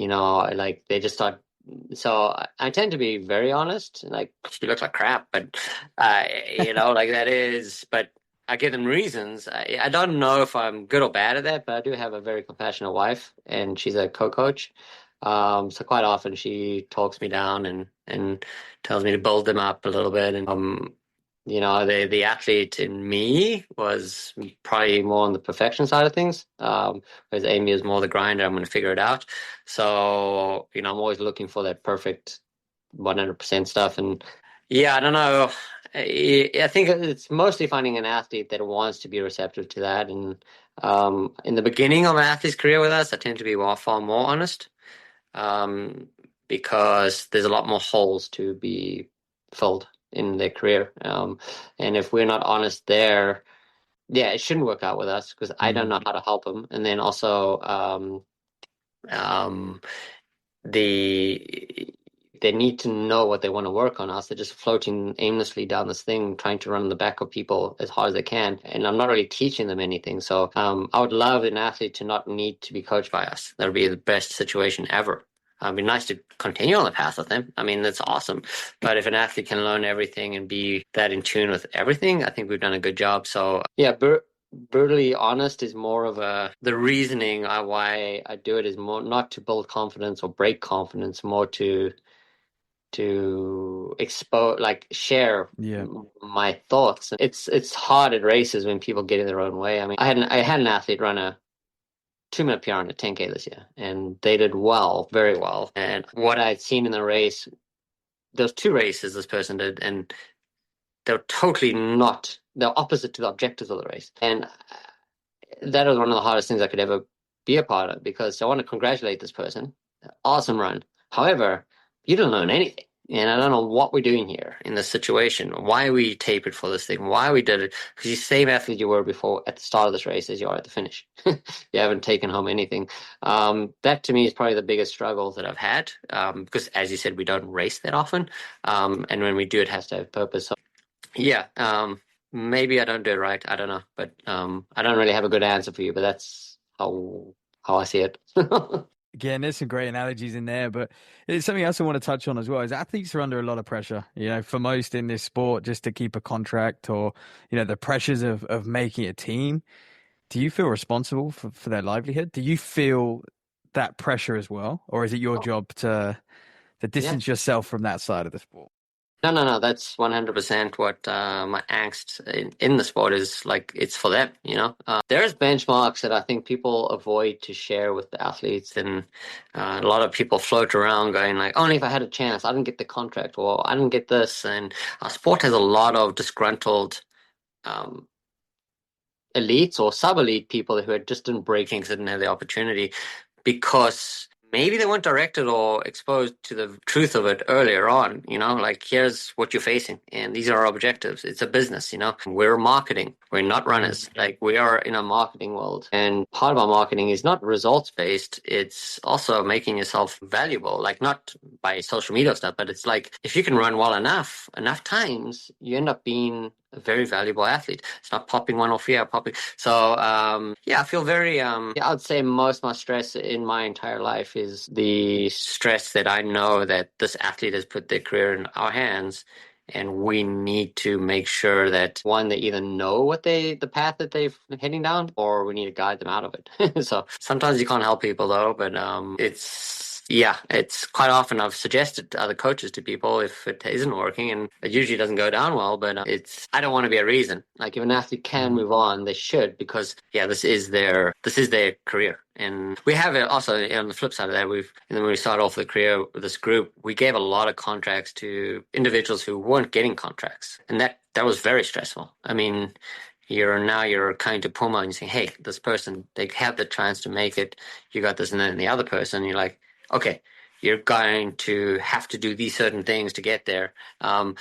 like they just start. So I tend to be very honest. Like, you look like crap, but like that is. But I give them reasons. I don't know if I'm good or bad at that, but I do have a very compassionate wife, and she's a co-coach. So quite often she talks me down and tells me to build them up a little bit. And the athlete in me was probably more on the perfection side of things, whereas Amy is more the grinder. I'm going to figure it out. So, I'm always looking for that perfect 100% stuff. And yeah, I don't know. I think it's mostly finding an athlete that wants to be receptive to that. And in the beginning of an athlete's career with us, I tend to be far more honest because there's a lot more holes to be filled in their career. And if we're not honest there, yeah, it shouldn't work out with us because I don't know how to help them. And then also they need to know what they want to work on. Us, they're just floating aimlessly down this thing, trying to run on the back of people as hard as they can. And I'm not really teaching them anything. So I would love an athlete to not need to be coached by us. That would be the best situation ever. It'd be nice to continue on the path with them. I mean, that's awesome. But if an athlete can learn everything and be that in tune with everything, I think we've done a good job. So yeah, brutally honest is more of the reasoning why I do it is more not to build confidence or break confidence, more to expose, like share my thoughts. It's hard at races when people get in their own way. I mean, I had an athlete run a 2-minute PR on a 10K this year, and they did well, very well. And what I'd seen in the race, those 2 races this person did, and they're totally not, they're opposite to the objectives of the race. And that was one of the hardest things I could ever be a part of, because I want to congratulate this person. Awesome run. However, you didn't learn anything. And I don't know what we're doing here in this situation. Why we tapered for this thing. Why we did it. Because you're the same athlete you were before at the start of this race as you are at the finish. You haven't taken home anything. That to me is probably the biggest struggle that I've had. Because as you said, we don't race that often. And when we do, it has to have purpose. So, yeah. Maybe I don't do it right. I don't know. But I don't really have a good answer for you. But that's how I see it. Again, there's some great analogies in there, but it's something else I want to touch on as well. Is athletes are under a lot of pressure, for most in this sport, just to keep a contract or, the pressures of making a team. Do you feel responsible for their livelihood? Do you feel that pressure as well? Or is it your job to distance yourself from that side of the sport? No. That's 100% what my angst in the sport is. Like, it's for them, There's benchmarks that I think people avoid to share with the athletes, and a lot of people float around going like, only if I had a chance, I didn't get the contract, or I didn't get this. And our sport has a lot of disgruntled elites or sub-elite people who just didn't break things, didn't have the opportunity because maybe they weren't directed or exposed to the truth of it earlier on, like, here's what you're facing and these are our objectives. It's a business, we're marketing. We're not runners. Like, we are in a marketing world, and part of our marketing is not results based. It's also making yourself valuable, like not by social media stuff, but it's like, if you can run well enough times, you end up being a very valuable athlete. It's not popping one off here, popping. So, I feel very, I'd say most of my stress in my entire life is the stress that I know that this athlete has put their career in our hands, and we need to make sure that, one, they either know what the path that they're heading down, or we need to guide them out of it. So sometimes you can't help people though, but it's quite often I've suggested to other coaches, to people, if it isn't working, and it usually doesn't go down well, but I don't want to be a reason. Like, if an athlete can move on, they should, because this is their career. And we have it also on the flip side of that. When we started off the career with this group, we gave a lot of contracts to individuals who weren't getting contracts, and that was very stressful. I mean, you're coming to Puma and you say, hey, this person, they have the chance to make it. You got this, and then the other person, you're like, okay, you're going to have to do these certain things to get there. And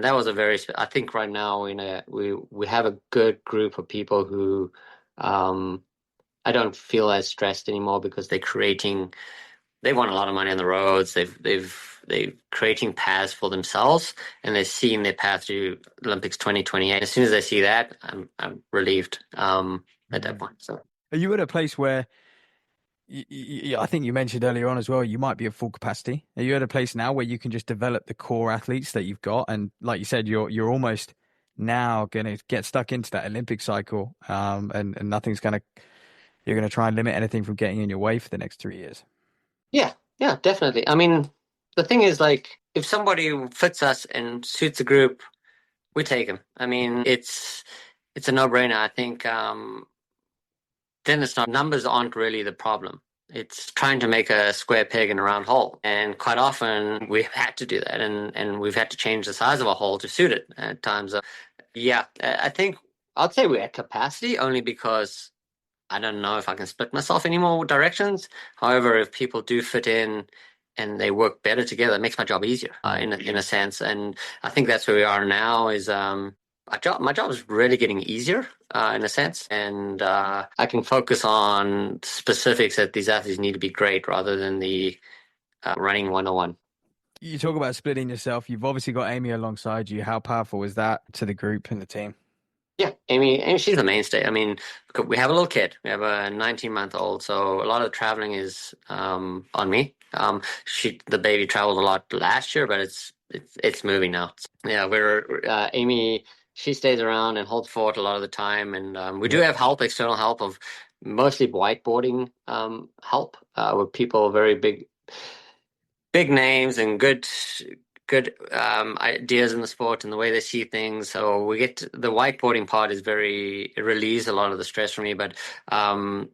that was I think right now we have a good group of people who I don't feel as stressed anymore, because they want a lot of money on the roads. They're creating paths for themselves, and they're seeing their path to Olympics 2028. As soon as they see that, I'm relieved at that point. So, are you at a place where, I think you mentioned earlier on as well, you might be at full capacity? Are you at a place now where you can just develop the core athletes that you've got, and like you said, you're almost now going to get stuck into that Olympic cycle, and nothing's going to, you're going to try and limit anything from getting in your way for the next 3 years? Yeah, definitely. I mean, the thing is, like, if somebody fits us and suits the group, we take them. I mean, it's a no-brainer. I think then it's not, numbers aren't really the problem. It's trying to make a square peg in a round hole. And quite often we've had to do that, and we've had to change the size of a hole to suit it at times. I think I'd say we're at capacity, only because I don't know if I can split myself any more directions. However, if people do fit in and they work better together, it makes my job easier in a sense. And I think that's where we are now, is my job is really getting easier in a sense. And I can focus on specifics that these athletes need to be great, rather than the running 101. You talk about splitting yourself. You've obviously got Amy alongside you. How powerful is that to the group and the team? Yeah, Amy, she's the mainstay. I mean, we have a little kid. We have a 19-month-old, so a lot of the traveling is on me. The baby traveled a lot last year, but it's moving now. Yeah, Amy, she stays around and holds fort a lot of the time, and we do have help, external help, of mostly whiteboarding help with people very big names and good ideas in the sport and the way they see things. So we get the whiteboarding part it relieves a lot of the stress from me. But I'll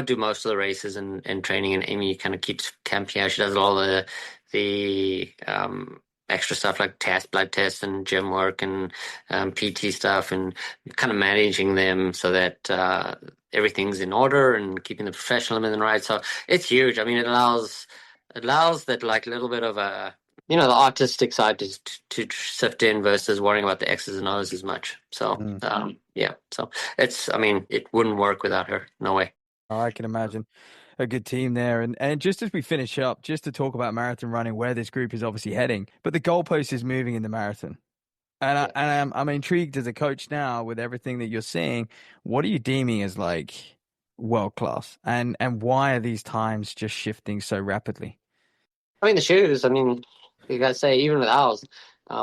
do most of the races and training, and Amy kind of keeps camp here. She does all the extra stuff like blood tests and gym work and PT stuff, and kind of managing them so that everything's in order and keeping the professionalism right. So it's huge. I mean, it allows that, like, little bit of a the artistic side to sift in versus worrying about the X's and O's as much. So, yeah. So it wouldn't work without her. No way. I can imagine a good team there. And just as we finish up, just to talk about marathon running, where this group is obviously heading, but the goalpost is moving in the marathon. And I'm intrigued as a coach now with everything that you're seeing. What are you deeming as like world class? And why are these times just shifting so rapidly? The shoes, you gotta say, even with ours,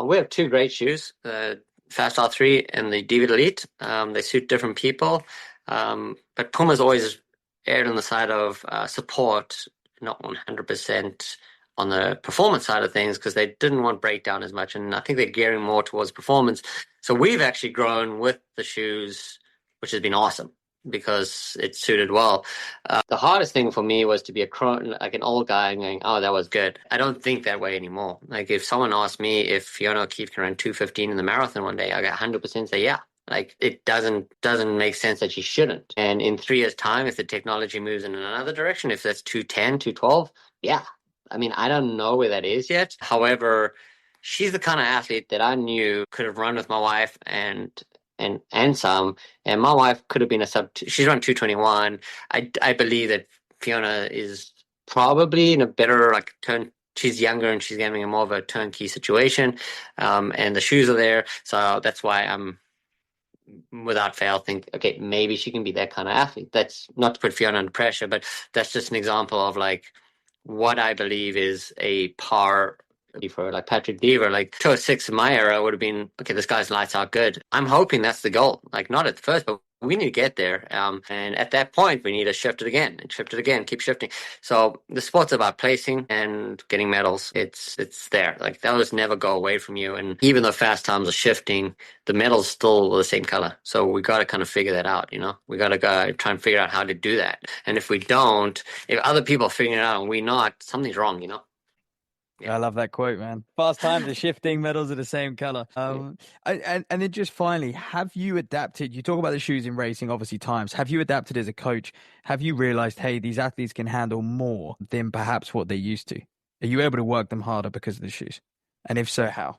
we have two great shoes, the Fast R3 and the Divid Elite. They suit different people. But Puma's always erred on the side of support, not 100% on the performance side of things, because they didn't want breakdown as much. And I think they're gearing more towards performance. So we've actually grown with the shoes, which has been awesome, because it suited well. The hardest thing for me was to be like an old guy and going, oh, that was good. I don't think that way anymore. Like if someone asked me if Fiona O'Keeffe can run 2:15 in the marathon one day, I got 100% say yeah. Like it doesn't make sense that she shouldn't. And in 3 years' time, if the technology moves in another direction, if that's 2:10, 2:12, yeah. I don't know where that is yet. However, she's the kind of athlete that I knew could have run with my wife and some. And my wife could have been she's run 2:21. I believe that Fiona is probably in a better turn. She's younger and she's getting more of a turnkey situation. And the shoes are there. So that's why I'm without fail think, okay, maybe she can be that kind of athlete. That's not to put Fiona under pressure, but that's just an example of what I believe is a par for Patrick Deaver. 206 in my era would have been, okay, this guy's lights out good. I'm hoping that's the goal. Not at the first, but we need to get there. And at that point, we need to shift it again and shift it again, keep shifting. So the sport's about placing and getting medals. It's there. Those never go away from you. And even though fast times are shifting, the medal's still the same color. So we got to kind of figure that out, We got to go try and figure out how to do that. And if we don't, if other people are figuring it out and we're not, something's wrong, Yeah. I love that quote, man. Fast times are shifting, medals are the same color. And then just finally, have you adapted? You talk about the shoes in racing, obviously times. Have you adapted as a coach? Have you realized, hey, these athletes can handle more than perhaps what they used to? Are you able to work them harder because of the shoes? And if so, how?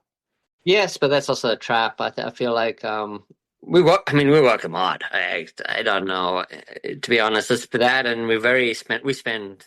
Yes, but that's also a trap. I feel like we work them hard. I don't know, to be honest. It's that, and we spend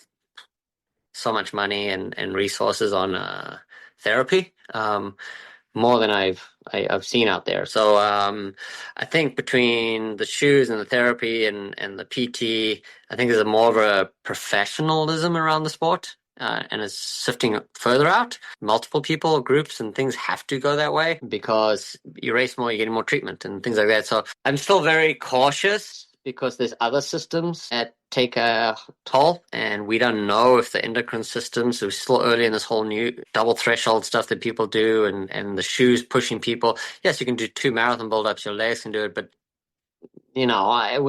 so much money and resources on therapy, more than I've seen out there. So I think between the shoes and the therapy and the PT, I think there's more of a professionalism around the sport. And it's sifting further out. Multiple people, groups, and things have to go that way because you race more, you're getting more treatment and things like that. So I'm still very cautious because there's other systems that take a toll, and we don't know if the endocrine systems, so we're still early in this whole new double threshold stuff that people do, and the shoes pushing people. Yes, you can do 2 marathon build-ups, your legs can do it, but we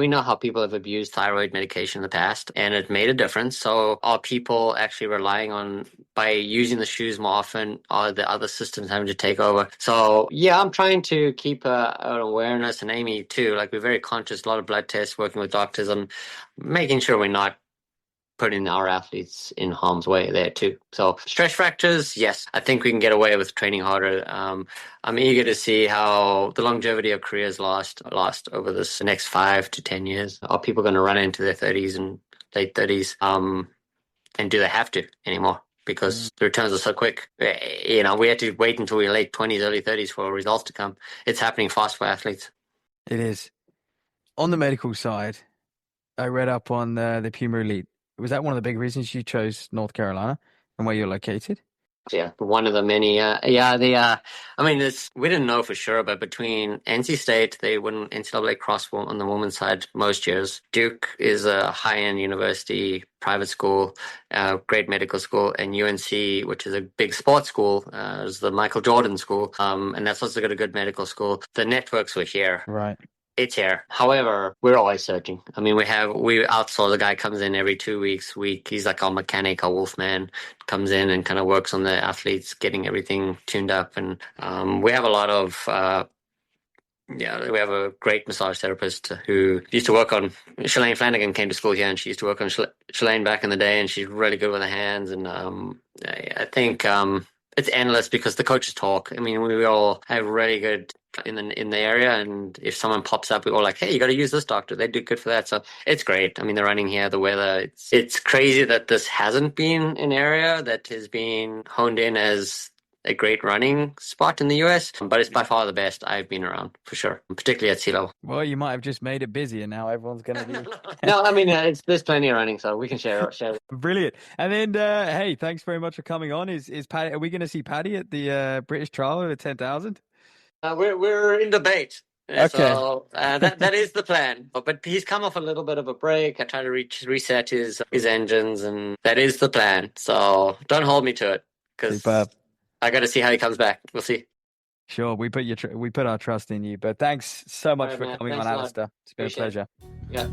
know how people have abused thyroid medication in the past, and it made a difference. So are people actually relying on, by using the shoes more often, are the other systems having to take over? So yeah, I'm trying to keep an awareness, and Amy too. We're very conscious, a lot of blood tests, working with doctors, and making sure we're not putting our athletes in harm's way there too. So stress fractures, yes, I think we can get away with training harder. I'm eager to see how the longevity of careers last over this next 5 to 10 years. Are people going to run into their 30s and late 30s? And do they have to anymore? Because the returns are so quick. We had to wait until we were late 20s, early 30s for results to come. It's happening fast for athletes. It is. On the medical side, I read up on the Puma Elite. Was that one of the big reasons you chose North Carolina and where you're located? Yeah, one of the many. We didn't know for sure, but between NC State, they wouldn't NCAA cross on the women's side most years. Duke is a high-end university, private school, great medical school, and UNC, which is a big sports school, is the Michael Jordan school, and that's also got a good medical school. The networks were here. Right. It's here. However, we're always searching. We outsource. A guy comes in every 2 weeks. He's like our mechanic, our wolfman, comes in and kind of works on the athletes, getting everything tuned up. And we have a lot of, we have a great massage therapist who used to work on, Shalane Flanagan came to school here, and she used to work on Shalane back in the day, and she's really good with her hands. And I think it's endless because the coaches talk. I mean, we all have really good in the area, and if someone pops up, we're all like, hey, you got to use this doctor. They do good for that. So it's great. I mean, the running here, the weather, it's crazy that this hasn't been an area that has been honed in as a great running spot in the US, but it's by far the best I've been around, for sure, particularly at sea level. Well, you might have just made it busy, and now everyone's going to be... No, I mean, there's plenty of running, so we can share. Brilliant. And then, hey, thanks very much for coming on. Is Paddy? Are we going to see Paddy at the British trial at 10,000? We're in debate. Okay. So that is the plan. But he's come off a little bit of a break. I try to reset his engines, and that is the plan. So don't hold me to it, because I got to see how he comes back. We'll see. Sure, we put our trust in you. But thanks so much for coming on, Alistair. It's been a pleasure. Yeah.